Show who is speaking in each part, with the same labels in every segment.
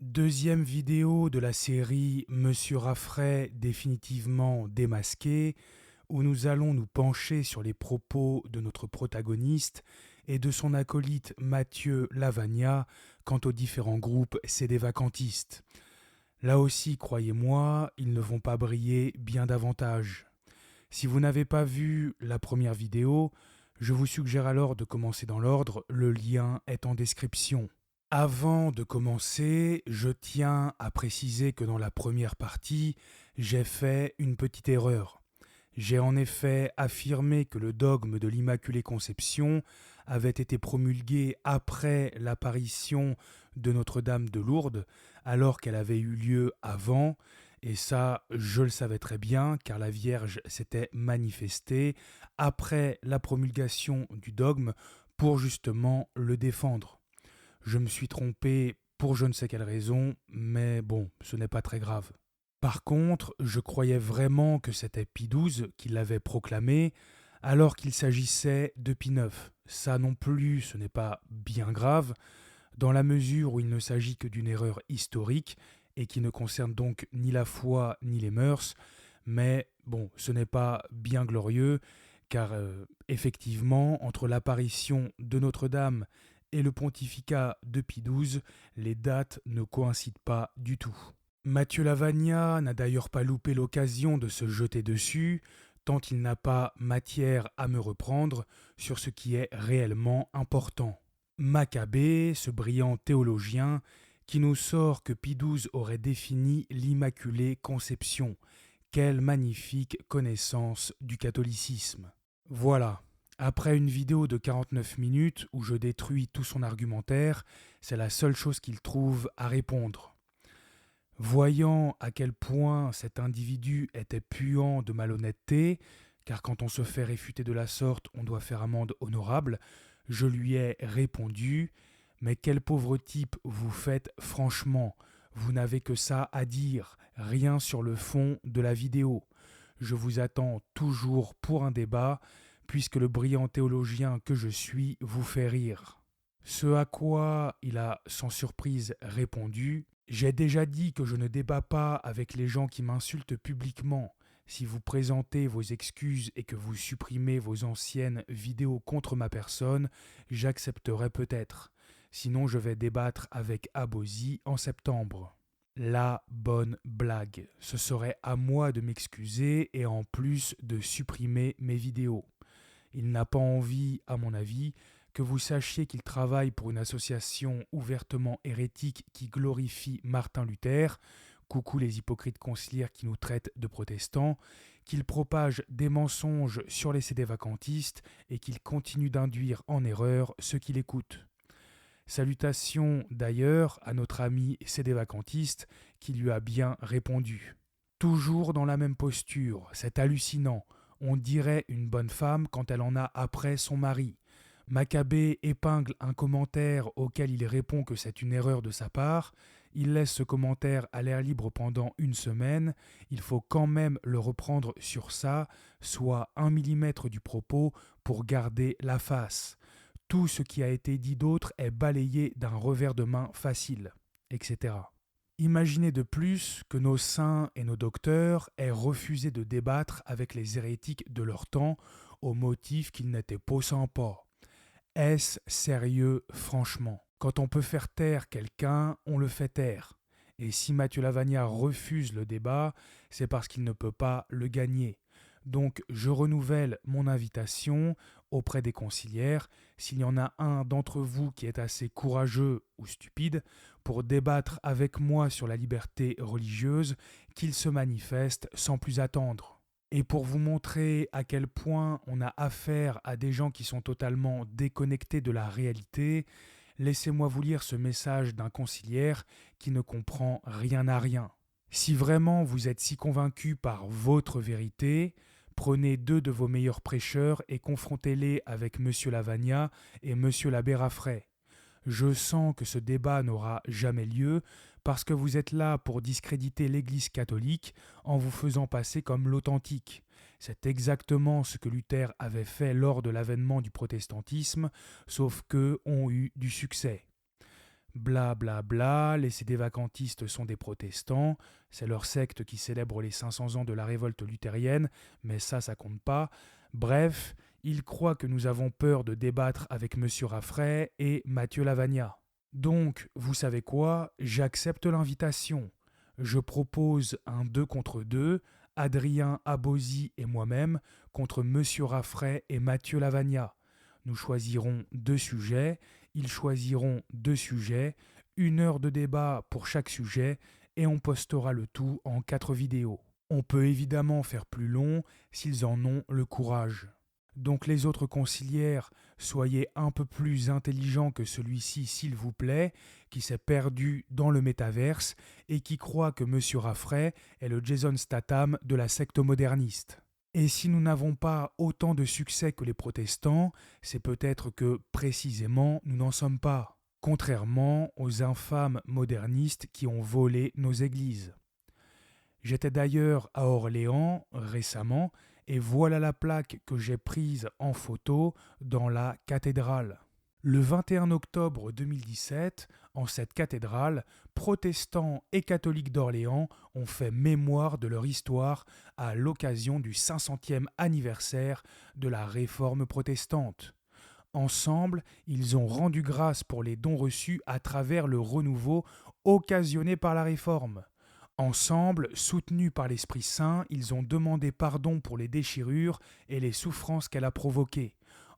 Speaker 1: Deuxième vidéo de la série Monsieur Raffray définitivement démasqué, où nous allons nous pencher sur les propos de notre protagoniste et de son acolyte Mathieu Lavagna quant aux différents groupes sédévacantistes. Là aussi, croyez-moi, ils ne vont pas briller bien davantage. Si vous n'avez pas vu la première vidéo, je vous suggère alors de commencer dans l'ordre, le lien est en description. Avant de commencer, je tiens à préciser que dans la première partie, j'ai fait une petite erreur. J'ai en effet affirmé que le dogme de l'Immaculée Conception avait été promulgué après l'apparition de Notre-Dame de Lourdes, alors qu'elle avait eu lieu avant, et ça, je le savais très bien, car la Vierge s'était manifestée après la promulgation du dogme pour justement le défendre. Je me suis trompé pour je ne sais quelle raison, mais bon, ce n'est pas très grave. Par contre, je croyais vraiment que c'était Pie XII qui l'avait proclamé, alors qu'il s'agissait de Pie IX. Ça non plus, ce n'est pas bien grave, dans la mesure où il ne s'agit que d'une erreur historique et qui ne concerne donc ni la foi ni les mœurs, mais bon, ce n'est pas bien glorieux, car effectivement, entre l'apparition de Notre-Dame et le pontificat de Pie XII, les dates ne coïncident pas du tout. Mathieu Lavagna n'a d'ailleurs pas loupé l'occasion de se jeter dessus, tant il n'a pas matière à me reprendre sur ce qui est réellement important. Maccabée, ce brillant théologien, qui nous sort que Pie XII aurait défini l'Immaculée Conception. Quelle magnifique connaissance du catholicisme. Voilà. Après une vidéo de 49 minutes où je détruis tout son argumentaire, c'est la seule chose qu'il trouve à répondre. Voyant à quel point cet individu était puant de malhonnêteté, car quand on se fait réfuter de la sorte, on doit faire amende honorable, je lui ai répondu « Mais quel pauvre type vous faites franchement, vous n'avez que ça à dire, rien sur le fond de la vidéo. Je vous attends toujours pour un débat, puisque le brillant théologien que je suis vous fait rire. » Ce à quoi il a sans surprise répondu « J'ai déjà dit que je ne débat pas avec les gens qui m'insultent publiquement. Si vous présentez vos excuses et que vous supprimez vos anciennes vidéos contre ma personne, j'accepterai peut-être. Sinon je vais débattre avec Abosi en septembre. » La bonne blague. Ce serait à moi de m'excuser et en plus de supprimer mes vidéos. Il n'a pas envie, à mon avis, que vous sachiez qu'il travaille pour une association ouvertement hérétique qui glorifie Martin Luther, coucou les hypocrites conciliaires qui nous traitent de protestants, qu'il propage des mensonges sur les sédévacantistes et qu'il continue d'induire en erreur ceux qui l'écoutent. Salutations d'ailleurs à notre ami sédévacantiste qui lui a bien répondu. Toujours dans la même posture, c'est hallucinant. On dirait une bonne femme quand elle en a après son mari. Maccabée épingle un commentaire auquel il répond que c'est une erreur de sa part. Il laisse ce commentaire à l'air libre pendant une semaine. Il faut quand même le reprendre sur ça, soit 1 mm du propos, pour garder la face. Tout ce qui a été dit d'autre est balayé d'un revers de main facile, etc. Imaginez de plus que nos saints et nos docteurs aient refusé de débattre avec les hérétiques de leur temps au motif qu'ils n'étaient pas sympas. Est-ce sérieux, franchement? Quand on peut faire taire quelqu'un, on le fait taire. Et si Mathieu Lavagna refuse le débat, c'est parce qu'il ne peut pas le gagner. Donc je renouvelle mon invitation auprès des conciliaires, s'il y en a un d'entre vous qui est assez courageux ou stupide pour débattre avec moi sur la liberté religieuse, qu'il se manifeste sans plus attendre. Et pour vous montrer à quel point on a affaire à des gens qui sont totalement déconnectés de la réalité, laissez-moi vous lire ce message d'un conciliaire qui ne comprend rien à rien. Si vraiment vous êtes si convaincu par votre vérité, prenez 2 de vos meilleurs prêcheurs et confrontez-les avec Monsieur Lavagna et Monsieur l'abbé Raffray. Je sens que ce débat n'aura jamais lieu parce que vous êtes là pour discréditer l'Église catholique en vous faisant passer comme l'authentique. C'est exactement ce que Luther avait fait lors de l'avènement du protestantisme, sauf qu'eux ont eu du succès. Bla bla bla, les sédévacantistes sont des protestants, c'est leur secte qui célèbre les 500 ans de la révolte luthérienne, mais ça compte pas. Bref, ils croient que nous avons peur de débattre avec Monsieur Raffray et Mathieu Lavagna. Donc, vous savez quoi, j'accepte l'invitation. Je propose un 2 contre 2, Adrien Abosi et moi-même, contre Monsieur Raffray et Mathieu Lavagna. Nous choisirons 2 sujets, ils choisiront 2 sujets, 1 heure de débat pour chaque sujet, et on postera le tout en 4 vidéos. On peut évidemment faire plus long s'ils en ont le courage. Donc les autres conciliaires, soyez un peu plus intelligents que celui-ci s'il vous plaît, qui s'est perdu dans le métaverse et qui croit que Monsieur Raffray est le Jason Statham de la secte moderniste. Et si nous n'avons pas autant de succès que les protestants, c'est peut-être que, précisément, nous n'en sommes pas, contrairement aux infâmes modernistes qui ont volé nos églises. J'étais d'ailleurs à Orléans récemment, et voilà la plaque que j'ai prise en photo dans la cathédrale. Le 21 octobre 2017, en cette cathédrale, protestants et catholiques d'Orléans ont fait mémoire de leur histoire à l'occasion du 500e anniversaire de la Réforme protestante. Ensemble, ils ont rendu grâce pour les dons reçus à travers le renouveau occasionné par la Réforme. Ensemble, soutenus par l'Esprit Saint, ils ont demandé pardon pour les déchirures et les souffrances qu'elle a provoquées.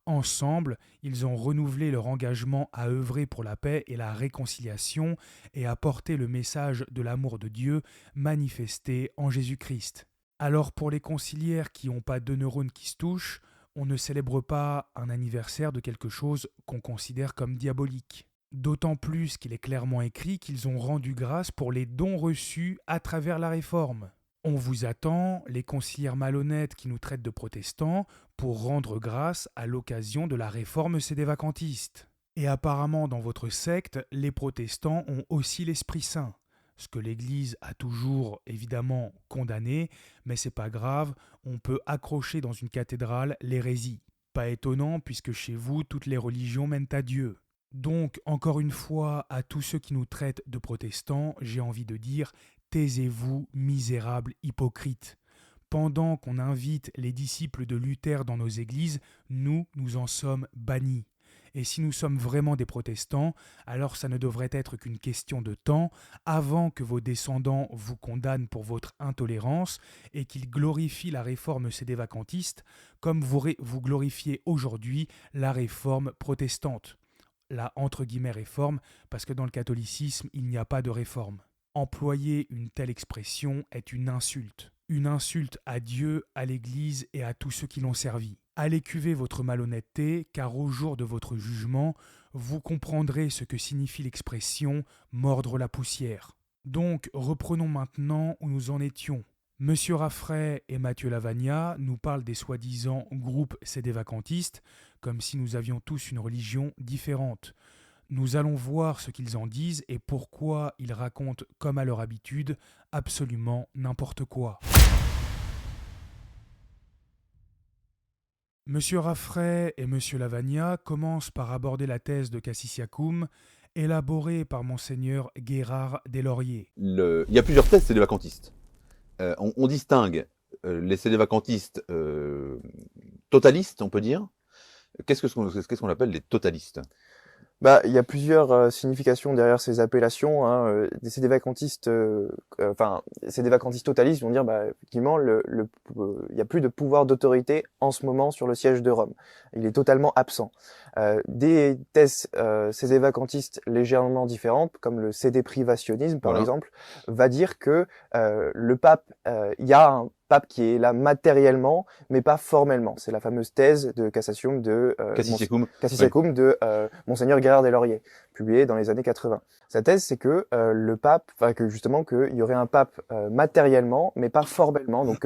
Speaker 1: Ensemble, ils ont renouvelé leur engagement à œuvrer pour la paix et la réconciliation et à porter le message de l'amour de Dieu manifesté en Jésus-Christ. Alors pour les conciliaires qui n'ont pas 2 neurones qui se touchent, on ne célèbre pas un anniversaire de quelque chose qu'on considère comme diabolique. D'autant plus qu'il est clairement écrit qu'ils ont rendu grâce pour les dons reçus à travers la Réforme. On vous attend, les conciliaires malhonnêtes qui nous traitent de protestants, pour rendre grâce à l'occasion de la Réforme sédévacantiste. Et apparemment dans votre secte, les protestants ont aussi l'Esprit Saint. Ce que l'Église a toujours évidemment condamné, mais c'est pas grave, on peut accrocher dans une cathédrale l'hérésie. Pas étonnant puisque chez vous toutes les religions mènent à Dieu. Donc, encore une fois, à tous ceux qui nous traitent de protestants, j'ai envie de dire « Taisez-vous, misérables hypocrites ». Pendant qu'on invite les disciples de Luther dans nos églises, nous en sommes bannis. Et si nous sommes vraiment des protestants, alors ça ne devrait être qu'une question de temps avant que vos descendants vous condamnent pour votre intolérance et qu'ils glorifient la réforme sédévacantiste comme vous glorifiez aujourd'hui la réforme protestante. La entre guillemets réforme, parce que dans le catholicisme, il n'y a pas de réforme. Employer une telle expression est une insulte à Dieu, à l'Église et à tous ceux qui l'ont servi. Allez cuver votre malhonnêteté, car au jour de votre jugement, vous comprendrez ce que signifie l'expression « mordre la poussière ». Donc, reprenons maintenant où nous en étions. Monsieur Raffray et Mathieu Lavagna nous parlent des soi-disant groupes sédévacantistes, comme si nous avions tous une religion différente. Nous allons voir ce qu'ils en disent et pourquoi ils racontent, comme à leur habitude, absolument n'importe quoi. Monsieur Raffray et Monsieur Lavagna commencent par aborder la thèse de Cassisiacum, élaborée par Monseigneur Guérard Deslauriers.
Speaker 2: Il y a plusieurs thèses sédévacantistes. On distingue les sédévacantistes totalistes, on peut dire. Qu'est-ce qu'on appelle les totalistes ?
Speaker 3: Il y a plusieurs significations derrière ces appellations. Des sédévacantistes, sédévacantistes totalistes vont dire, effectivement, il y a plus de pouvoir d'autorité en ce moment sur le siège de Rome. Il est totalement absent. Des thèses sédévacantistes légèrement différentes, comme le sédéprivationnisme par exemple, va dire que le pape, il y a un pape qui est là matériellement, mais pas formellement. C'est la fameuse thèse de Cassisiacum de Monseigneur Guérard Deslauriers, publiée dans les années 80. Sa thèse, c'est que le pape, qu'il y aurait un pape matériellement, mais pas formellement, donc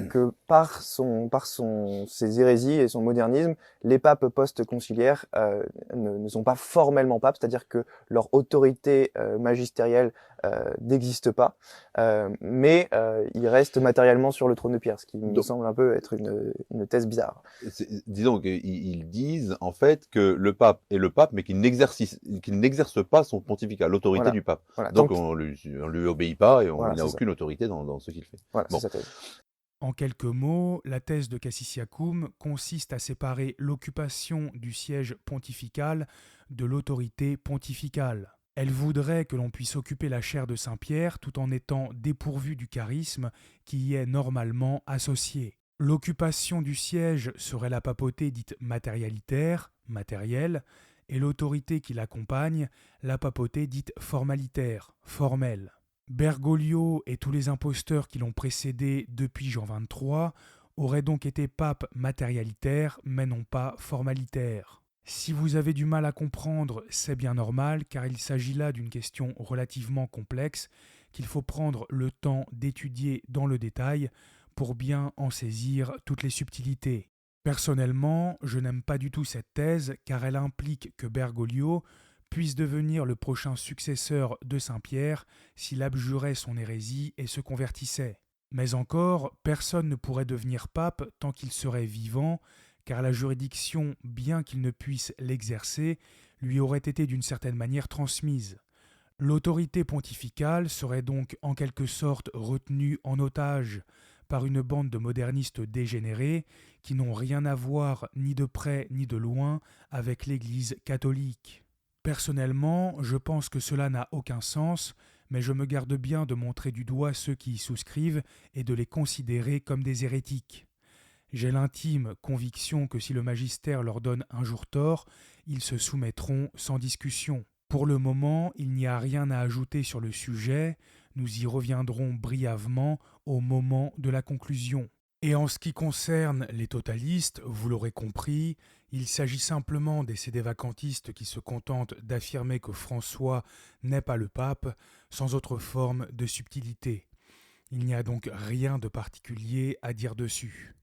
Speaker 3: que par ses hérésies et son modernisme, les papes post-conciliaires ne sont pas formellement papes, c'est-à-dire que leur autorité magistérielle n'existe pas, mais ils restent matériellement sur le trône de pierre, ce qui me semble un peu être une thèse bizarre.
Speaker 2: Disons qu'ils disent en fait que le pape est le pape, mais qu'il n'exerce pas son pontificat, l'autorité
Speaker 3: Voilà.
Speaker 2: du pape.
Speaker 3: Voilà.
Speaker 2: Donc
Speaker 3: Tant
Speaker 2: on lui obéit pas et
Speaker 3: Voilà,
Speaker 2: il n'a
Speaker 3: c'est ça.
Speaker 2: aucune autorité dans ce qu'il fait.
Speaker 3: Voilà,
Speaker 2: Bon.
Speaker 3: c'est sa thèse.
Speaker 1: En quelques mots, la thèse de Cassisiacum consiste à séparer l'occupation du siège pontifical de l'autorité pontificale. Elle voudrait que l'on puisse occuper la chaire de Saint-Pierre tout en étant dépourvu du charisme qui y est normalement associé. L'occupation du siège serait la papauté dite matérialitaire, matérielle, et l'autorité qui l'accompagne, la papauté dite formalitaire, formelle. Bergoglio et tous les imposteurs qui l'ont précédé depuis Jean XXIII auraient donc été papes matérialitaires, mais non pas formalitaires. Si vous avez du mal à comprendre, c'est bien normal, car il s'agit là d'une question relativement complexe qu'il faut prendre le temps d'étudier dans le détail pour bien en saisir toutes les subtilités. Personnellement, je n'aime pas du tout cette thèse, car elle implique que Bergoglio puisse devenir le prochain successeur de Saint-Pierre s'il abjurait son hérésie et se convertissait. Mais encore, personne ne pourrait devenir pape tant qu'il serait vivant, car la juridiction, bien qu'il ne puisse l'exercer, lui aurait été d'une certaine manière transmise. L'autorité pontificale serait donc en quelque sorte retenue en otage par une bande de modernistes dégénérés qui n'ont rien à voir ni de près ni de loin avec l'Église catholique. Personnellement, je pense que cela n'a aucun sens, mais je me garde bien de montrer du doigt ceux qui y souscrivent et de les considérer comme des hérétiques. J'ai l'intime conviction que si le magistère leur donne un jour tort, ils se soumettront sans discussion. Pour le moment, il n'y a rien à ajouter sur le sujet, nous y reviendrons brièvement au moment de la conclusion. Et en ce qui concerne les totalistes, vous l'aurez compris, il s'agit simplement des sédévacantistes qui se contentent d'affirmer que François n'est pas le pape, sans autre forme de subtilité. Il n'y a donc rien de particulier à dire dessus.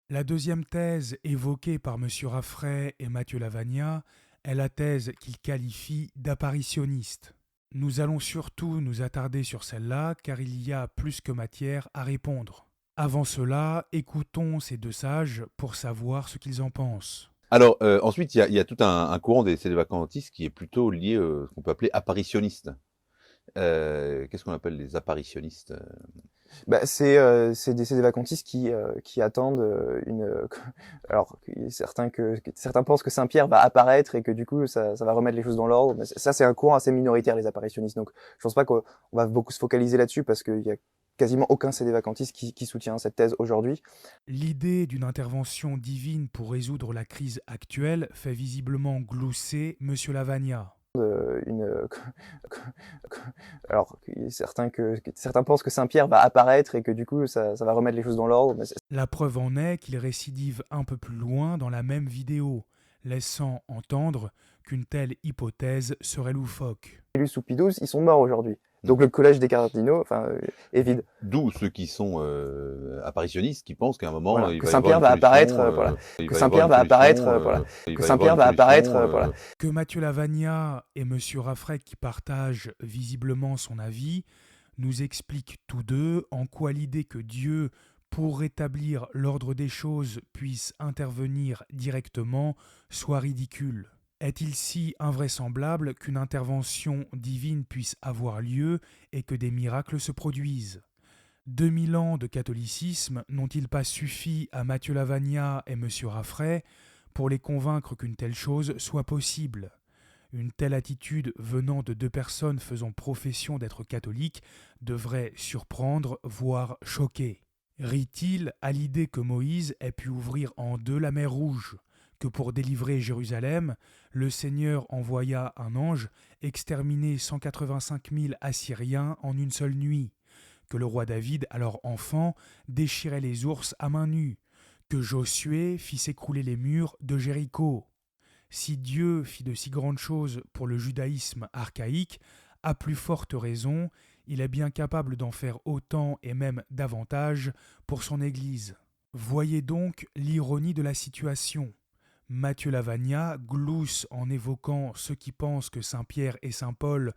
Speaker 1: La deuxième thèse évoquée par M. Raffray et Mathieu Lavagna est la thèse qu'il qualifie d'apparitionniste. Nous allons surtout nous attarder sur celle-là car il y a plus que matière à répondre. Avant cela, écoutons ces deux sages pour savoir ce qu'ils en pensent.
Speaker 2: Alors, ensuite, il y a tout un courant des sédévacantistes qui est plutôt lié à ce qu'on peut appeler apparitionniste. Qu'est-ce qu'on appelle les apparitionnistes?
Speaker 3: C'est des sédévacantistes qui attendent alors certains pensent que Saint-Pierre va apparaître et que du coup ça va remettre les choses dans l'ordre, mais ça c'est un courant assez minoritaire, les apparitionnistes, donc je pense pas qu'on va beaucoup se focaliser là-dessus parce qu'il y a quasiment aucun sédévacantiste qui soutient cette thèse aujourd'hui.
Speaker 1: L'idée d'une intervention divine pour résoudre la crise actuelle fait visiblement glousser M. Lavagna.
Speaker 3: Alors certains pensent que Saint-Pierre va apparaître et que du coup ça va remettre les choses dans l'ordre, mais
Speaker 1: La preuve en est qu'il récidive un peu plus loin dans la même vidéo, laissant entendre qu'une telle hypothèse serait loufoque.
Speaker 3: Luce ou Pie XII, ils sont morts aujourd'hui. Donc le collège des cardinaux est vide.
Speaker 2: D'où ceux qui sont apparitionnistes, qui pensent qu'à un moment,
Speaker 3: Voilà,
Speaker 2: il
Speaker 3: que
Speaker 2: va y
Speaker 3: Saint-Pierre
Speaker 2: avoir
Speaker 3: va
Speaker 2: une solution,
Speaker 3: apparaître, voilà.
Speaker 2: il
Speaker 3: Que
Speaker 2: va y
Speaker 3: Saint-Pierre
Speaker 2: avoir
Speaker 3: va
Speaker 2: une solution,
Speaker 3: apparaître, voilà.
Speaker 2: il
Speaker 3: Que
Speaker 2: va y
Speaker 3: Saint-Pierre
Speaker 2: avoir
Speaker 3: va
Speaker 2: une solution,
Speaker 3: apparaître, voilà.
Speaker 1: Que Mathieu Lavagna et M. Raffray, qui partagent visiblement son avis, nous expliquent tous deux en quoi l'idée que Dieu, pour rétablir l'ordre des choses, puisse intervenir directement soit ridicule. Est-il si invraisemblable qu'une intervention divine puisse avoir lieu et que des miracles se produisent ? 2000 ans de catholicisme n'ont-ils pas suffi à Mathieu Lavagna et M. Raffray pour les convaincre qu'une telle chose soit possible ? Une telle attitude venant de deux personnes faisant profession d'être catholiques devrait surprendre, voire choquer. Rit-il à l'idée que Moïse ait pu ouvrir en deux la mer Rouge, que pour délivrer Jérusalem, le Seigneur envoya un ange exterminer 185 000 Assyriens en une seule nuit, que le roi David, alors enfant, déchirait les ours à main nue, que Josué fit s'écrouler les murs de Jéricho. Si Dieu fit de si grandes choses pour le judaïsme archaïque, à plus forte raison, il est bien capable d'en faire autant et même davantage pour son Église. Voyez donc l'ironie de la situation. Mathieu Lavagna glousse en évoquant ceux qui pensent que Saint Pierre et Saint Paul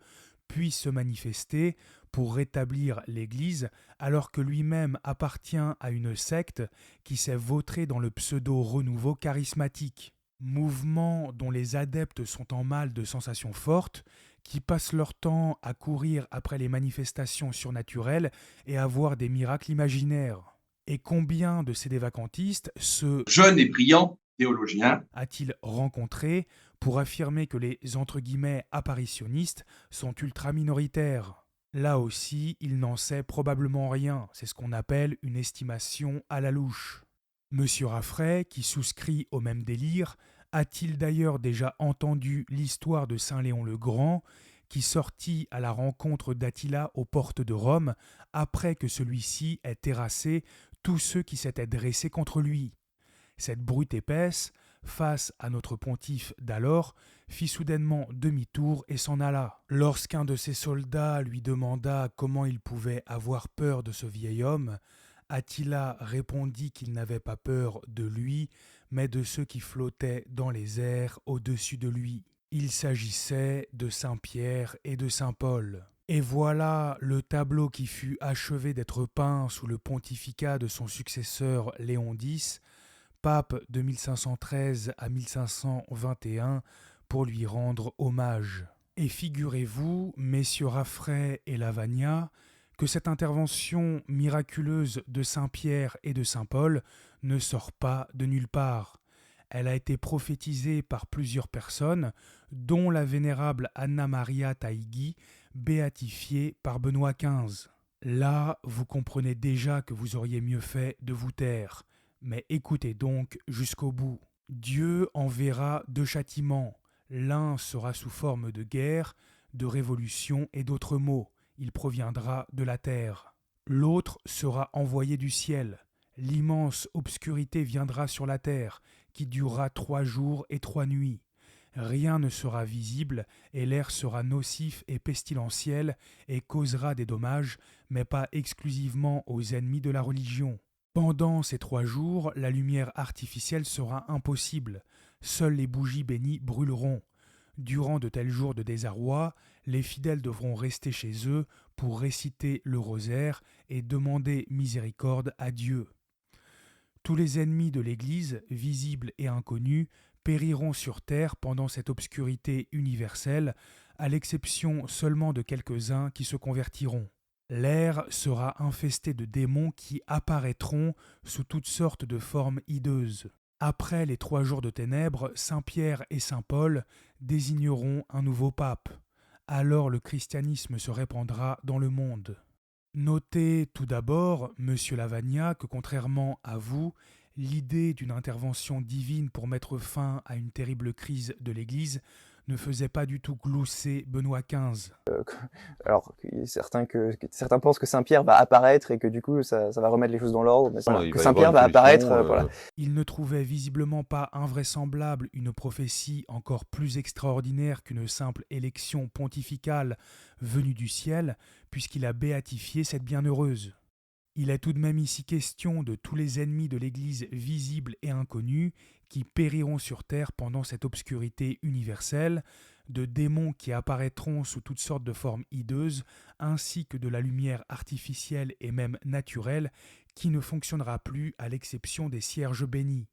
Speaker 1: puissent se manifester pour rétablir l'Église, alors que lui-même appartient à une secte qui s'est vautrée dans le pseudo-renouveau charismatique. Mouvement dont les adeptes sont en mal de sensations fortes, qui passent leur temps à courir après les manifestations surnaturelles et à voir des miracles imaginaires. Et combien de ces dévacantistes
Speaker 4: jeune et brillant théologien
Speaker 1: a-t-il rencontré pour affirmer que les entre guillemets apparitionnistes sont ultra minoritaires? Là aussi, il n'en sait probablement rien, c'est ce qu'on appelle une estimation à la louche. Monsieur Raffray, qui souscrit au même délire, a-t-il d'ailleurs déjà entendu l'histoire de Saint Léon le Grand, qui sortit à la rencontre d'Attila aux portes de Rome, après que celui-ci ait terrassé tous ceux qui s'étaient dressés contre lui? Cette brute épaisse, face à notre pontife d'alors, fit soudainement demi-tour et s'en alla. Lorsqu'un de ses soldats lui demanda comment il pouvait avoir peur de ce vieil homme, Attila répondit qu'il n'avait pas peur de lui, mais de ceux qui flottaient dans les airs au-dessus de lui. Il s'agissait de Saint Pierre et de Saint Paul. Et voilà le tableau qui fut achevé d'être peint sous le pontificat de son successeur Léon X, pape de 1513 à 1521, pour lui rendre hommage. Et figurez-vous, messieurs Raffray et Lavagna, que cette intervention miraculeuse de Saint Pierre et de Saint Paul ne sort pas de nulle part. Elle a été prophétisée par plusieurs personnes, dont la vénérable Anna Maria Taigi, béatifiée par Benoît XV. Là, vous comprenez déjà que vous auriez mieux fait de vous taire. Mais écoutez donc jusqu'au bout. Dieu enverra deux châtiments. L'un sera sous forme de guerre, de révolution et d'autres maux. Il proviendra de la terre. L'autre sera envoyé du ciel. L'immense obscurité viendra sur la terre, qui durera 3 jours et 3 nuits. Rien ne sera visible, et l'air sera nocif et pestilentiel, et causera des dommages, mais pas exclusivement aux ennemis de la religion. Pendant ces 3 jours, la lumière artificielle sera impossible. Seules les bougies bénies brûleront. Durant de tels jours de désarroi, les fidèles devront rester chez eux pour réciter le rosaire et demander miséricorde à Dieu. Tous les ennemis de l'Église, visibles et inconnus, périront sur terre pendant cette obscurité universelle, à l'exception seulement de quelques-uns qui se convertiront. L'air sera infesté de démons qui apparaîtront sous toutes sortes de formes hideuses. Après les 3 jours de ténèbres, Saint Pierre et Saint Paul désigneront un nouveau pape. Alors le christianisme se répandra dans le monde. Notez tout d'abord, monsieur Lavagna, que contrairement à vous, l'idée d'une intervention divine pour mettre fin à une terrible crise de l'Église ne faisait pas du tout glousser Benoît XV.
Speaker 3: Alors, certains pensent que Saint-Pierre va apparaître et que du coup, ça va remettre les choses dans l'ordre. Mais
Speaker 2: Voilà, il
Speaker 3: que
Speaker 2: va y
Speaker 3: Saint-Pierre
Speaker 2: avoir
Speaker 3: va
Speaker 2: une solution,
Speaker 3: apparaître, voilà.
Speaker 1: Il ne trouvait visiblement pas invraisemblable une prophétie encore plus extraordinaire qu'une simple élection pontificale venue du ciel, puisqu'il a béatifié cette bienheureuse. Il est tout de même ici question de tous les ennemis de l'Église visibles et inconnus qui périront sur terre pendant cette obscurité universelle, de démons qui apparaîtront sous toutes sortes de formes hideuses, ainsi que de la lumière artificielle et même naturelle qui ne fonctionnera plus à l'exception des cierges bénis.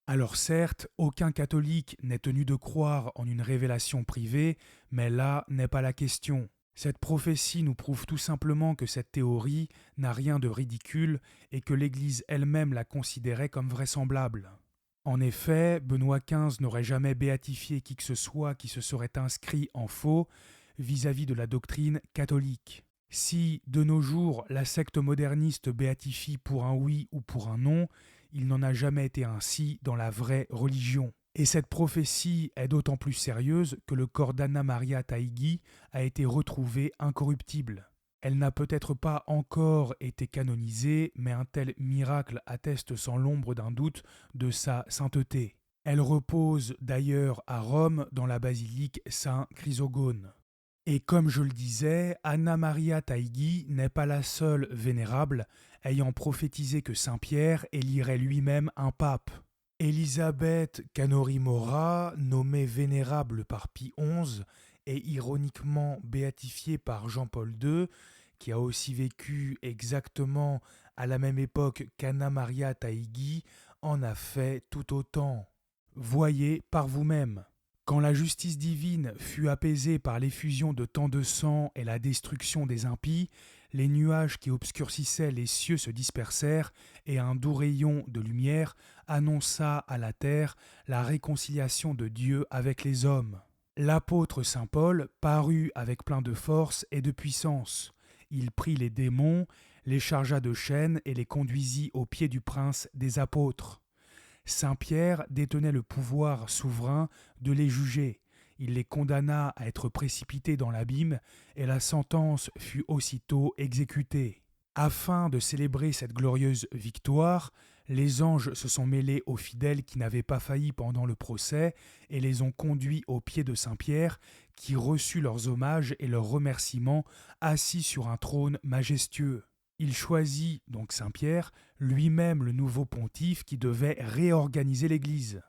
Speaker 1: Alors certes, aucun catholique n'est tenu de croire en une révélation privée, mais là n'est pas la question. Cette prophétie nous prouve tout simplement que cette théorie n'a rien de ridicule et que l'Église elle-même la considérait comme vraisemblable. En effet, Benoît XV n'aurait jamais béatifié qui que ce soit qui se serait inscrit en faux vis-à-vis de la doctrine catholique. Si, de nos jours, la secte moderniste béatifie pour un oui ou pour un non, il n'en a jamais été ainsi dans la vraie religion. Et cette prophétie est d'autant plus sérieuse que le corps d'Anna Maria Taigi a été retrouvé incorruptible. Elle n'a peut-être pas encore été canonisée, mais un tel miracle atteste sans l'ombre d'un doute de sa sainteté. Elle repose d'ailleurs à Rome dans la basilique Saint-Chrysogone. Et comme je le disais, Anna Maria Taigi n'est pas la seule vénérable, ayant prophétisé que Saint Pierre élirait lui-même un pape. Elisabeth Canori Mora, nommée vénérable par Pie XI et ironiquement béatifiée par Jean-Paul II, qui a aussi vécu exactement à la même époque qu'Anna Maria Taigi, en a fait tout autant. Voyez par vous-même. Quand la justice divine fut apaisée par l'effusion de tant de sang et la destruction des impies, les nuages qui obscurcissaient les cieux se dispersèrent, et un doux rayon de lumière annonça à la terre la réconciliation de Dieu avec les hommes. L'apôtre saint Paul parut avec plein de force et de puissance. Il prit les démons, les chargea de chaînes et les conduisit aux pieds du prince des apôtres. Saint Pierre détenait le pouvoir souverain de les juger. Il les condamna à être précipités dans l'abîme, et la sentence fut aussitôt exécutée. Afin de célébrer cette glorieuse victoire, les anges se sont mêlés aux fidèles qui n'avaient pas failli pendant le procès et les ont conduits aux pieds de Saint Pierre, qui reçut leurs hommages et leurs remerciements assis sur un trône majestueux. Il choisit, donc Saint Pierre, lui-même le nouveau pontife qui devait réorganiser l'Église.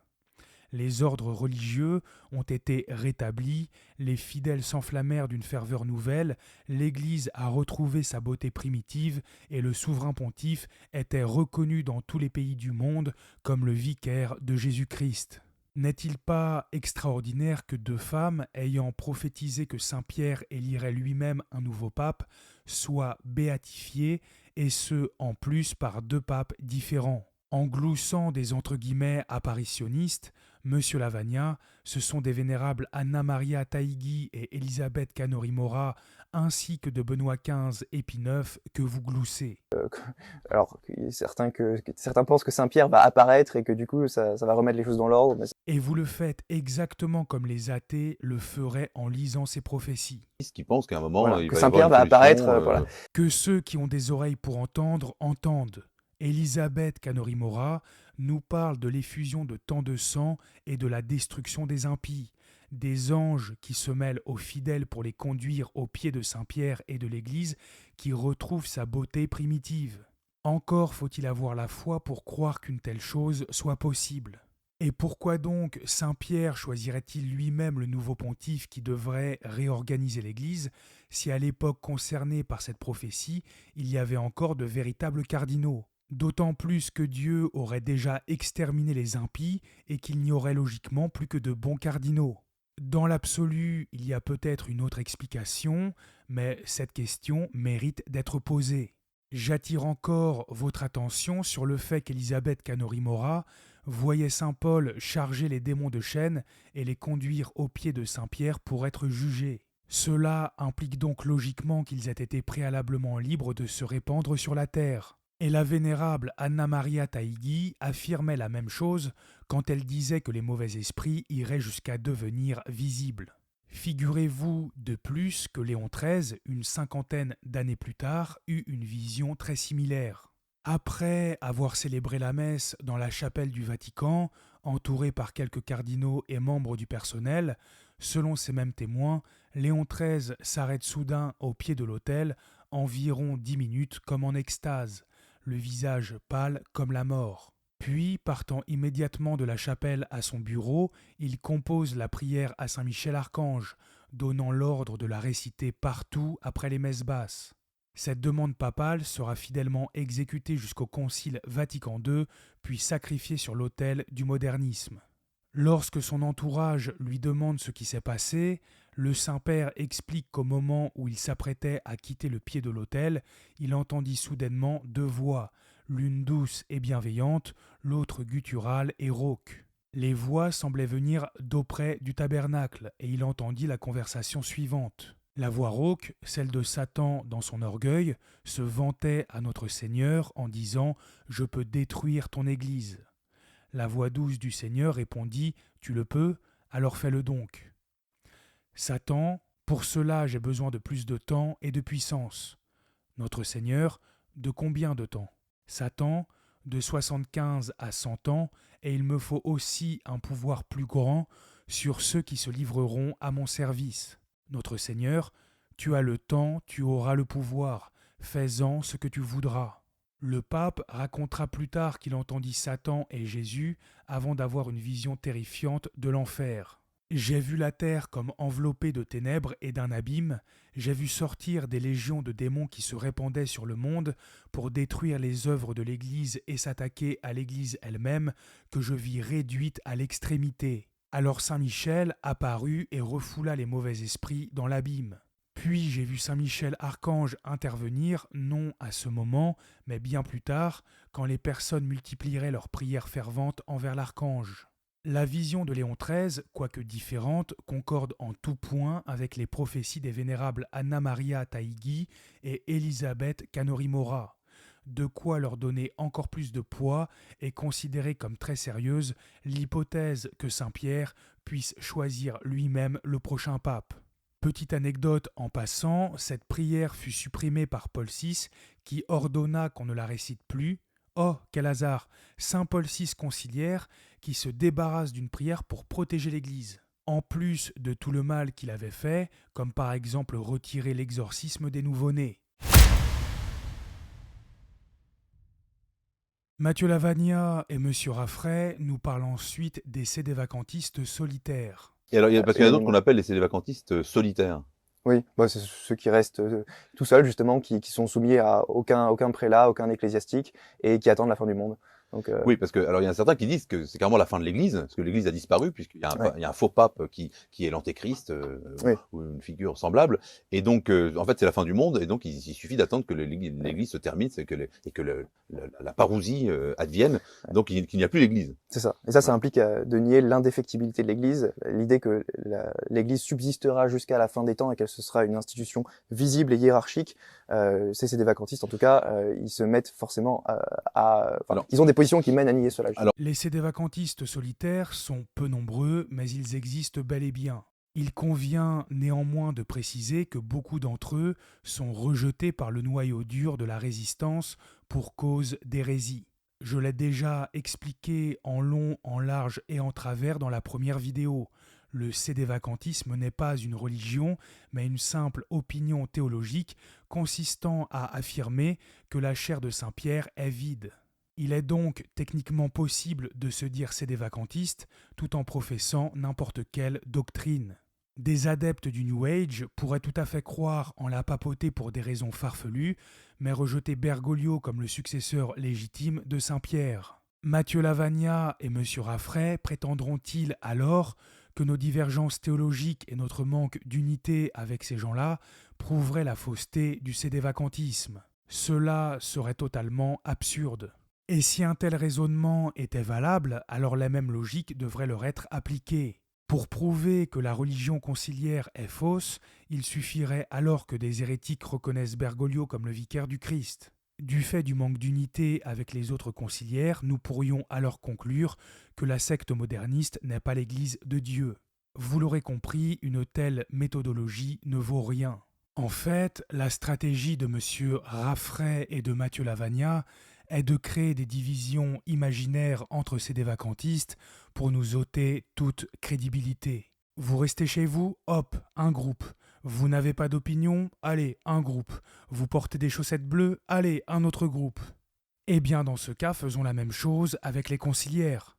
Speaker 1: Les ordres religieux ont été rétablis, les fidèles s'enflammèrent d'une ferveur nouvelle, l'Église a retrouvé sa beauté primitive et le souverain pontife était reconnu dans tous les pays du monde comme le vicaire de Jésus-Christ. N'est-il pas extraordinaire que 2 femmes, ayant prophétisé que Saint Pierre élirait lui-même un nouveau pape, soient béatifiées, et ce, en plus, par 2 papes différents? En gloussant des apparitionnistes, Monsieur Lavagna, ce sont des vénérables Anna Maria Taïgui et Elisabeth Canori-Mora, ainsi que de Benoît XV et Pie IX que vous gloussez.
Speaker 3: Alors, certains pensent que Saint-Pierre va apparaître et que du coup, ça va remettre les choses dans l'ordre. Mais
Speaker 1: Et vous le faites exactement comme les athées le feraient en lisant ces prophéties.
Speaker 2: Qui pense qu'à un moment,
Speaker 3: voilà,
Speaker 2: il
Speaker 3: que
Speaker 2: va y
Speaker 3: Saint-Pierre
Speaker 2: avoir
Speaker 3: va
Speaker 2: une solution,
Speaker 3: apparaître, voilà.
Speaker 1: Que ceux qui ont des oreilles pour entendre, entendent. Elisabeth Canori-Mora nous parle de l'effusion de tant de sang et de la destruction des impies, des anges qui se mêlent aux fidèles pour les conduire aux pieds de Saint-Pierre et de l'Église qui retrouve sa beauté primitive. Encore faut-il avoir la foi pour croire qu'une telle chose soit possible. Et pourquoi donc Saint-Pierre choisirait-il lui-même le nouveau pontife qui devrait réorganiser l'Église, si à l'époque concernée par cette prophétie, il y avait encore de véritables cardinaux? D'autant plus que Dieu aurait déjà exterminé les impies et qu'il n'y aurait logiquement plus que de bons cardinaux. Dans l'absolu, il y a peut-être une autre explication, mais cette question mérite d'être posée. J'attire encore votre attention sur le fait qu'Elisabeth Canori-Mora voyait saint Paul charger les démons de chaînes et les conduire aux pieds de saint Pierre pour être jugés. Cela implique donc logiquement qu'ils aient été préalablement libres de se répandre sur la terre. Et la vénérable Anna Maria Taïgui affirmait la même chose quand elle disait que les mauvais esprits iraient jusqu'à devenir visibles. Figurez-vous de plus que Léon XIII, une 50aine d'années plus tard, eut une vision très similaire. Après avoir célébré la messe dans la chapelle du Vatican, entouré par quelques cardinaux et membres du personnel, selon ces mêmes témoins, Léon XIII s'arrête soudain au pied de l'autel, environ 10 minutes comme en extase, le visage pâle comme la mort. Puis, partant immédiatement de la chapelle à son bureau, il compose la prière à Saint-Michel-Archange, donnant l'ordre de la réciter partout après les messes basses. Cette demande papale sera fidèlement exécutée jusqu'au Concile Vatican II, puis sacrifiée sur l'autel du modernisme. Lorsque son entourage lui demande ce qui s'est passé, le Saint-Père explique qu'au moment où il s'apprêtait à quitter le pied de l'autel, il entendit soudainement 2 voix, l'une douce et bienveillante, l'autre gutturale et rauque. Les voix semblaient venir d'auprès du tabernacle, et il entendit la conversation suivante. La voix rauque, celle de Satan dans son orgueil, se vantait à notre Seigneur en disant « Je peux détruire ton Église ». La voix douce du Seigneur répondit « Tu le peux, alors fais-le donc ». Satan, pour cela j'ai besoin de plus de temps et de puissance. Notre Seigneur, de combien de temps? Satan, de 75 à 100 ans, et il me faut aussi un pouvoir plus grand sur ceux qui se livreront à mon service. Notre Seigneur, tu as le temps, tu auras le pouvoir, fais-en ce que tu voudras. Le pape racontera plus tard qu'il entendit Satan et Jésus avant d'avoir une vision terrifiante de l'enfer. J'ai vu la terre comme enveloppée de ténèbres et d'un abîme, j'ai vu sortir des légions de démons qui se répandaient sur le monde pour détruire les œuvres de l'Église et s'attaquer à l'Église elle-même, que je vis réduite à l'extrémité. Alors Saint Michel apparut et refoula les mauvais esprits dans l'abîme. Puis j'ai vu Saint Michel Archange intervenir, non à ce moment, mais bien plus tard, quand les personnes multiplieraient leurs prières ferventes envers l'Archange. La vision de Léon XIII, quoique différente, concorde en tout point avec les prophéties des vénérables Anna Maria Taigi et Elisabeth Canori-Mora, de quoi leur donner encore plus de poids et considérer comme très sérieuse l'hypothèse que Saint Pierre puisse choisir lui-même le prochain pape. Petite anecdote en passant, cette prière fut supprimée par Paul VI qui ordonna qu'on ne la récite plus. Oh, quel hasard! Saint Paul VI conciliaire qui se débarrasse d'une prière pour protéger l'Église. En plus de tout le mal qu'il avait fait, comme par exemple retirer l'exorcisme des nouveau-nés. Mathieu Lavagna et Monsieur Raffray nous parlent ensuite des sédévacantistes solitaires.
Speaker 2: Et alors, parce qu'il y en a d'autres
Speaker 3: Absolument.
Speaker 2: qu'on appelle les sédévacantistes solitaires.
Speaker 3: Oui, bah, c'est ceux qui restent tout seuls justement, qui sont soumis à aucun prélat, aucun ecclésiastique et qui attendent la fin du monde. Donc,
Speaker 2: Oui, parce que alors il y en a certains qui disent que c'est carrément la fin de l'Église, parce que l'Église a disparu puisqu'il y a
Speaker 3: ouais,
Speaker 2: il y a un faux pape qui est l'antéchrist
Speaker 3: oui,
Speaker 2: ou une figure semblable, et donc en fait c'est la fin du monde, et donc il suffit d'attendre que l'Église se termine, et que la parousie advienne, donc qu'il n'y a plus l'Église.
Speaker 3: c'est ça. Et ça implique de nier l'indéfectibilité de l'Église, l'idée que l'Église subsistera jusqu'à la fin des temps et qu'elle ce sera une institution visible et hiérarchique. C'est des vacantistes, en tout cas, ils se mettent forcément ils ont des positions qui mènent à nier cela.
Speaker 2: Alors,
Speaker 1: Les sédévacantistes solitaires sont peu nombreux, mais ils existent bel et bien. Il convient néanmoins de préciser que beaucoup d'entre eux sont rejetés par le noyau dur de la résistance pour cause d'hérésie. Je l'ai déjà expliqué en long, en large et en travers dans la première vidéo. Le sédévacantisme n'est pas une religion, mais une simple opinion théologique consistant à affirmer que la chair de Saint Pierre est vide. Il est donc techniquement possible de se dire sédévacantiste tout en professant n'importe quelle doctrine. Des adeptes du New Age pourraient tout à fait croire en la papauté pour des raisons farfelues, mais rejeter Bergoglio comme le successeur légitime de Saint-Pierre. Mathieu Lavagna et M. Raffray prétendront-ils alors que nos divergences théologiques et notre manque d'unité avec ces gens-là prouveraient la fausseté du sédévacantisme? Cela serait totalement absurde. Et si un tel raisonnement était valable, alors la même logique devrait leur être appliquée. Pour prouver que la religion conciliaire est fausse, il suffirait alors que des hérétiques reconnaissent Bergoglio comme le vicaire du Christ. Du fait du manque d'unité avec les autres conciliaires, nous pourrions alors conclure que la secte moderniste n'est pas l'Église de Dieu. Vous l'aurez compris, une telle méthodologie ne vaut rien. En fait, la stratégie de M. Raffray et de Mathieu Lavagna est de créer des divisions imaginaires entre ces vacantistes pour nous ôter toute crédibilité. Vous restez chez vous, hop, un groupe. Vous n'avez pas d'opinion, allez, un groupe. Vous portez des chaussettes bleues, allez, un autre groupe. Eh bien, dans ce cas, faisons la même chose avec les conciliaires.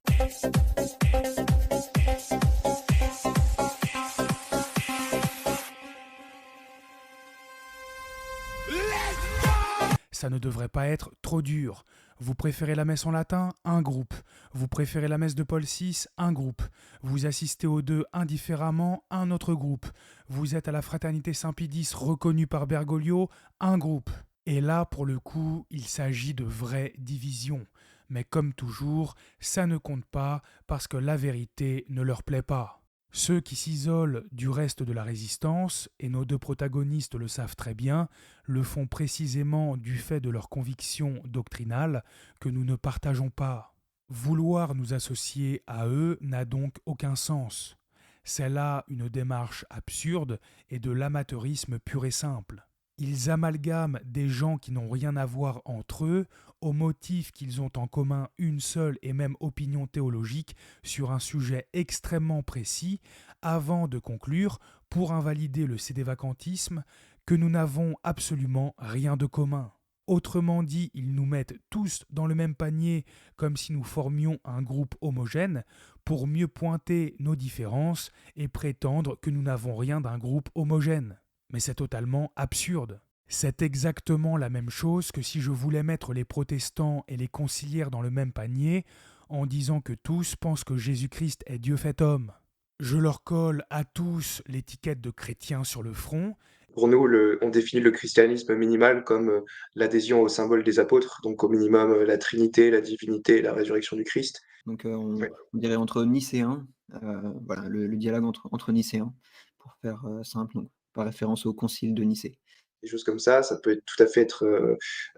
Speaker 1: Ça ne devrait pas être trop dur. Vous préférez la messe en latin? Un groupe. Vous préférez la messe de Paul VI? Un groupe. Vous assistez aux deux indifféremment? Un autre groupe. Vous êtes à la fraternité Saint-Pédis reconnue par Bergoglio? Un groupe. Et là, pour le coup, il s'agit de vraies divisions. Mais comme toujours, ça ne compte pas parce que la vérité ne leur plaît pas. Ceux qui s'isolent du reste de la résistance, et nos deux protagonistes le savent très bien, le font précisément du fait de leurs convictions doctrinales que nous ne partageons pas. Vouloir nous associer à eux n'a donc aucun sens. C'est là une démarche absurde et de l'amateurisme pur et simple. Ils amalgament des gens qui n'ont rien à voir entre eux au motif qu'ils ont en commun une seule et même opinion théologique sur un sujet extrêmement précis avant de conclure, pour invalider le sédévacantisme, que nous n'avons absolument rien de commun. Autrement dit, ils nous mettent tous dans le même panier comme si nous formions un groupe homogène pour mieux pointer nos différences et prétendre que nous n'avons rien d'un groupe homogène. Mais c'est totalement absurde. C'est exactement la même chose que si je voulais mettre les protestants et les conciliaires dans le même panier en disant que tous pensent que Jésus-Christ est Dieu fait homme. Je leur colle à tous l'étiquette de chrétien sur le front.
Speaker 5: Pour nous, on définit le christianisme minimal comme l'adhésion au symbole des apôtres, donc au minimum la Trinité, la divinité et la résurrection du Christ.
Speaker 6: Donc
Speaker 5: Ouais.
Speaker 6: on dirait entre Nicéens, voilà le dialogue entre Nicéens, pour faire simple, donc par référence au concile de Nicée.
Speaker 5: Des choses comme ça peut tout à fait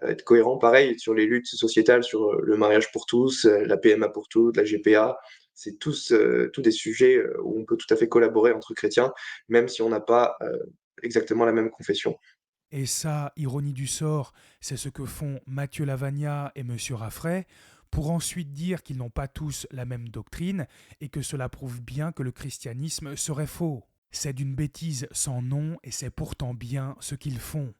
Speaker 5: être cohérent. Pareil, sur les luttes sociétales, sur le mariage pour tous, la PMA pour tous, la GPA, c'est tous des sujets où on peut tout à fait collaborer entre chrétiens, même si on n'a pas exactement la même confession.
Speaker 1: Et ça, ironie du sort, c'est ce que font Mathieu Lavagna et Monsieur Raffray, pour ensuite dire qu'ils n'ont pas tous la même doctrine et que cela prouve bien que le christianisme serait faux. C'est d'une bêtise sans nom et c'est pourtant bien ce qu'ils font.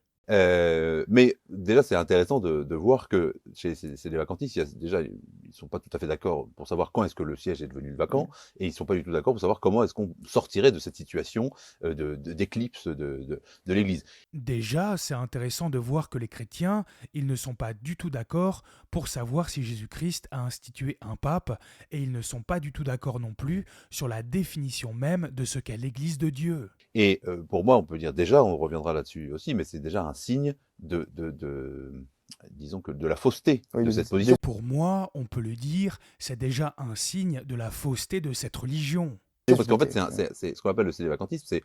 Speaker 2: Mais déjà, c'est intéressant de voir que chez les vacantistes, ils sont pas tout à fait d'accord pour savoir quand est-ce que le siège est devenu vacant, et ils sont pas du tout d'accord pour savoir comment est-ce qu'on sortirait de cette situation d'éclipse de l'Église.
Speaker 1: Déjà, c'est intéressant de voir que les chrétiens, ils ne sont pas du tout d'accord pour savoir si Jésus-Christ a institué un pape, et ils ne sont pas du tout d'accord non plus sur la définition même de ce qu'est l'Église de Dieu.
Speaker 2: Et pour moi, on peut dire déjà, on reviendra là-dessus aussi, mais c'est déjà un signe disons que de la fausseté de cette position.
Speaker 1: Pour moi, on peut le dire, c'est déjà un signe de la fausseté de cette religion.
Speaker 2: Parce qu'en fait, c'est ce qu'on appelle le sédévacantisme, c'est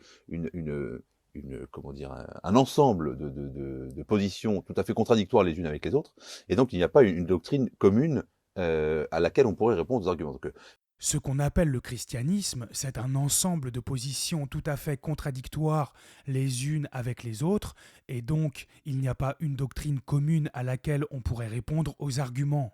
Speaker 2: comment dire, un ensemble de positions tout à fait contradictoires les unes avec les autres, et donc il n'y a pas une doctrine commune à laquelle on pourrait répondre aux arguments. Donc,
Speaker 1: Ce qu'on appelle le christianisme, c'est un ensemble de positions tout à fait contradictoires les unes avec les autres, et donc il n'y a pas une doctrine commune à laquelle on pourrait répondre aux arguments.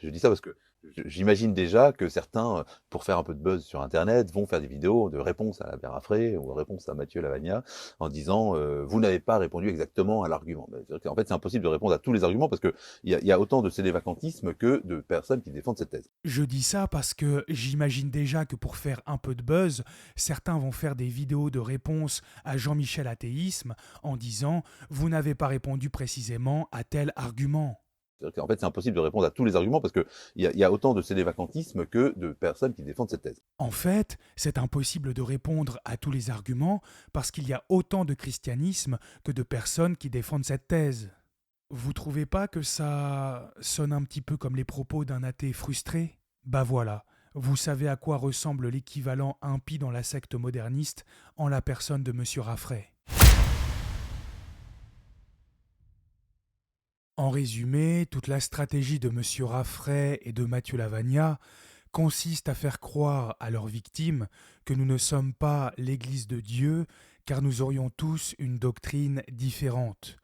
Speaker 2: je dis ça parce que j'imagine déjà que certains, pour faire un peu de buzz sur Internet, vont faire des vidéos de réponses à la Raffray ou réponses à Mathieu Lavagna en disant vous n'avez pas répondu exactement à l'argument. En fait, c'est impossible de répondre à tous les arguments parce qu'il y a autant de sédévacantisme que de personnes qui défendent cette thèse.
Speaker 1: Je dis ça parce que j'imagine déjà que pour faire un peu de buzz, certains vont faire des vidéos de réponse à Jean-Michel Athéisme en disant « Vous n'avez pas répondu précisément à tel argument ».
Speaker 2: En fait, c'est impossible de répondre à tous les arguments parce qu'il y a autant de sédévacantisme que de personnes qui défendent cette thèse.
Speaker 1: En fait, c'est impossible de répondre à tous les arguments parce qu'il y a autant de christianisme que de personnes qui défendent cette thèse. Vous trouvez pas que ça sonne un petit peu comme les propos d'un athée frustré ? Bah voilà, vous savez à quoi ressemble l'équivalent impie dans la secte moderniste en la personne de Monsieur Raffray. En résumé, toute la stratégie de Monsieur Raffray et de Mathieu Lavagna consiste à faire croire à leurs victimes que nous ne sommes pas l'Église de Dieu, car nous aurions tous une doctrine différente.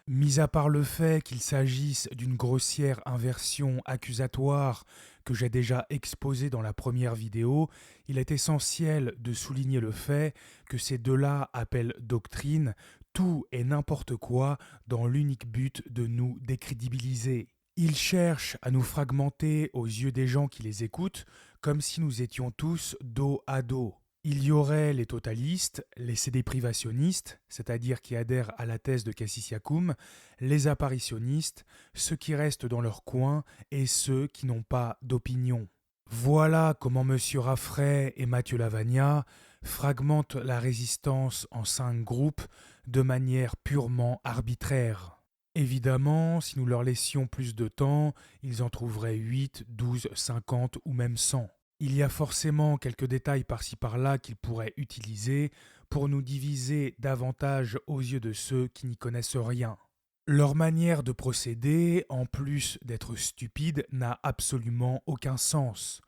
Speaker 1: Mis à part le fait qu'il s'agisse d'une grossière inversion accusatoire que j'ai déjà exposée dans la première vidéo, il est essentiel de souligner le fait que ces deux-là appellent doctrine tout et n'importe quoi dans l'unique but de nous décrédibiliser. Ils cherchent à nous fragmenter aux yeux des gens qui les écoutent, comme si nous étions tous dos à dos. Il y aurait les totalistes, les sédéprivationnistes, c'est-à-dire qui adhèrent à la thèse de Cassis Yacoum, les apparitionnistes, ceux qui restent dans leur coin et ceux qui n'ont pas d'opinion. Voilà comment M. Raffray et Mathieu Lavagna fragmentent la résistance en 5 groupes de manière purement arbitraire. Évidemment, si nous leur laissions plus de temps, ils en trouveraient 8, 12, 50 ou même 100. Il y a forcément quelques détails par-ci par-là qu'ils pourraient utiliser pour nous diviser davantage aux yeux de ceux qui n'y connaissent rien. Leur manière de procéder, en plus d'être stupide, n'a absolument aucun sens.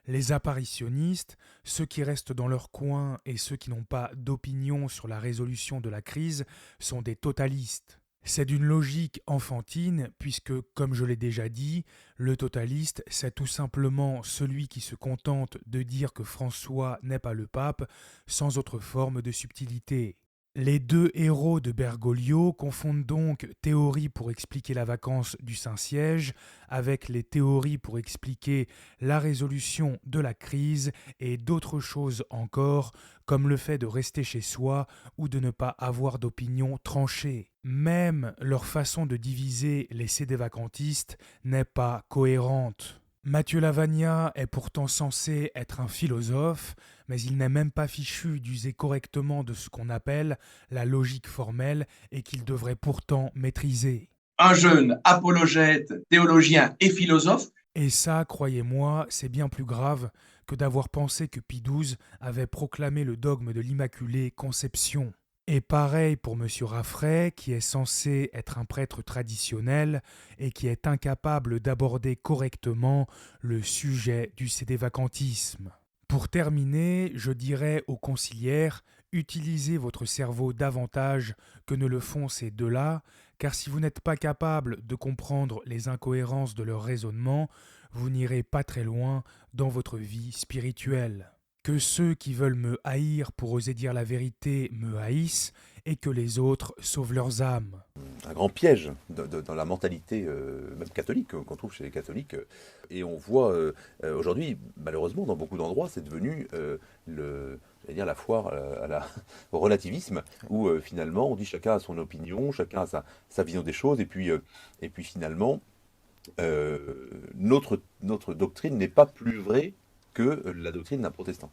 Speaker 1: Les apparitionnistes, ceux qui restent dans leur coin et ceux qui n'ont pas d'opinion sur la résolution de la crise, sont des totalistes. C'est d'une logique enfantine puisque, comme je l'ai déjà dit, le totaliste, c'est tout simplement celui qui se contente de dire que François n'est pas le pape sans autre forme de subtilité. Les deux héros de Bergoglio confondent donc théorie pour expliquer la vacance du Saint-Siège avec les théories pour expliquer la résolution de la crise et d'autres choses encore, comme le fait de rester chez soi ou de ne pas avoir d'opinion tranchée. Même leur façon de diviser les sédévacantistes n'est pas cohérente. Mathieu Lavagna est pourtant censé être un philosophe, mais il n'est même pas fichu d'user correctement de ce qu'on appelle la logique formelle et qu'il devrait pourtant maîtriser.
Speaker 4: Un jeune apologète, théologien et philosophe.
Speaker 1: Et ça, croyez-moi, c'est bien plus grave que d'avoir pensé que Pie XII avait proclamé le dogme de l'Immaculée Conception. Et pareil pour M. Raffray, qui est censé être un prêtre traditionnel et qui est incapable d'aborder correctement le sujet du sédévacantisme. Pour terminer, je dirais aux conciliaires, utilisez votre cerveau davantage que ne le font ces deux-là, car si vous n'êtes pas capable de comprendre les incohérences de leur raisonnement, vous n'irez pas très loin dans votre vie spirituelle. Que ceux qui veulent me haïr pour oser dire la vérité me haïssent et que les autres sauvent leurs âmes.
Speaker 2: Un grand piège dans la mentalité même catholique qu'on trouve chez les catholiques. Et on voit aujourd'hui, malheureusement, dans beaucoup d'endroits, c'est devenu la foire au relativisme, où finalement on dit chacun a son opinion, chacun a sa vision des choses, et puis finalement, notre doctrine n'est pas plus vraie que la doctrine d'un protestant.